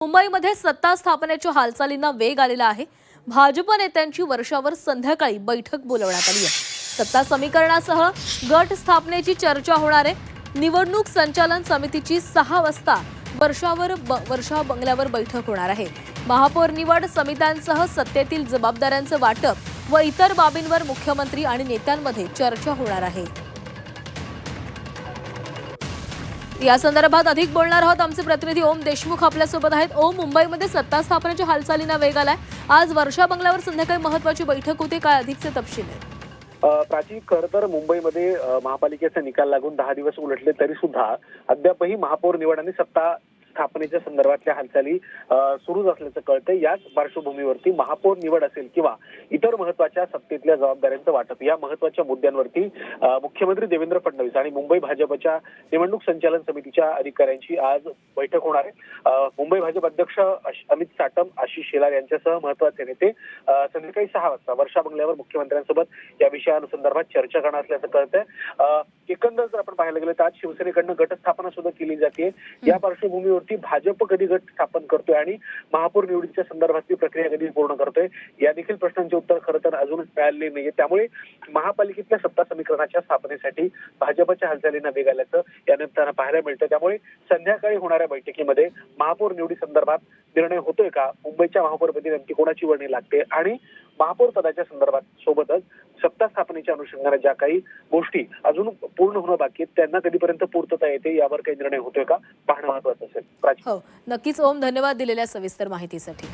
मुंबईमध्ये सत्ता स्थापनेच्या हालचालींना वेग आलेला आहे। भाजप नेत्यांची वर्षावर संध्याकाळी बैठक बोलवण्यात आली आहे। सत्ता समीकरणासह गट स्थापनेची चर्चा होणार आहे। निवडणूक संचालन समितीची 6 वाजता वर्षा बंगल्यावर बैठक होणार आहे। महापौर निवड समित्यांसह सत्तेतील जबाबदाऱ्यांचे वाटप व इतर बाबींवर मुख्यमंत्री आणि नेत्यांमध्ये चर्चा होणार आहे। या संदर्भात अधिक बोलणार आहोत। आमचे प्रतिनिधी ओम देशमुख आपल्यासोबत आहेत। ओम, मुंबईमध्ये सत्ता स्थापनेच्या हालचालींना वेग आलाय। आज वर्षा बंगल्यावर संध्याकाळी महत्त्वाची बैठक होते, काय अधिकचे तपशील आहेत? प्राची, खरं तर मुंबईमध्ये महापालिकेचा निकाल लागून 10 दिवस उलटले तरी सुद्धा अद्यापही महापौर निवड आणि सत्ता स्थापनेच्या संदर्भातल्या हालचाली सुरूच असल्याचं कळतंय। याच पार्श्वभूमीवरती महापौर निवड असेल किंवा इतर महत्त्वाच्या सत्तेतल्या जबाबदाऱ्यांचं वाटप या महत्त्वाच्या मुद्द्यांवरती मुख्यमंत्री देवेंद्र फडणवीस आणि मुंबई भाजपच्या निवडणूक संचालन समितीच्या अधिकाऱ्यांची आज बैठक होणार आहे। मुंबई भाजप अध्यक्ष अमित साटम, आशिष शेलार यांच्यासह महत्त्वाचे नेते संध्याकाळी 6 वाजता वर्षा बंगल्यावर मुख्यमंत्र्यांसोबत या विषयासंदर्भात चर्चा करणार असल्याचं कळतंय। एकंदर जर आपण पाहायला गेलं तर आज शिवसेनेकडनं गटस्थापना सुद्धा केली जाते। या पार्श्वभूमीवरती भाजप कधी गट स्थापन करतोय आणि महापौर निवडीच्या संदर्भातली प्रक्रिया कधी पूर्ण करतोय या देखील प्रश्नांचे उत्तर खरं तर अजून मिळालेले नाहीये। त्यामुळे महापालिकेतल्या सत्ता समीकरणाच्या स्थापनेसाठी भाजपच्या हालचालींना वेग आल्याचं या निमित्तानं पाहायला मिळतं। त्यामुळे संध्याकाळी होणाऱ्या बैठकीमध्ये महापौर निवडी संदर्भात निर्णय होतोय का, मुंबईच्या महापौरपदी नेमकी कोणाची वर्णी लागते आणि महापौर पदाच्या संदर्भात सोबतच सत्ता स्थापनेच्या अनुषंगाने ज्या काही गोष्टी अजून पूर्ण होणं बाकी आहेत त्यांना कधीपर्यंत पूर्तता येते यावर काही निर्णय होतोय का पाहणं महत्त्वाचं असेल। हो, नक्कीच ओम, धन्यवाद दिलेल्या सविस्तर माहितीसाठी।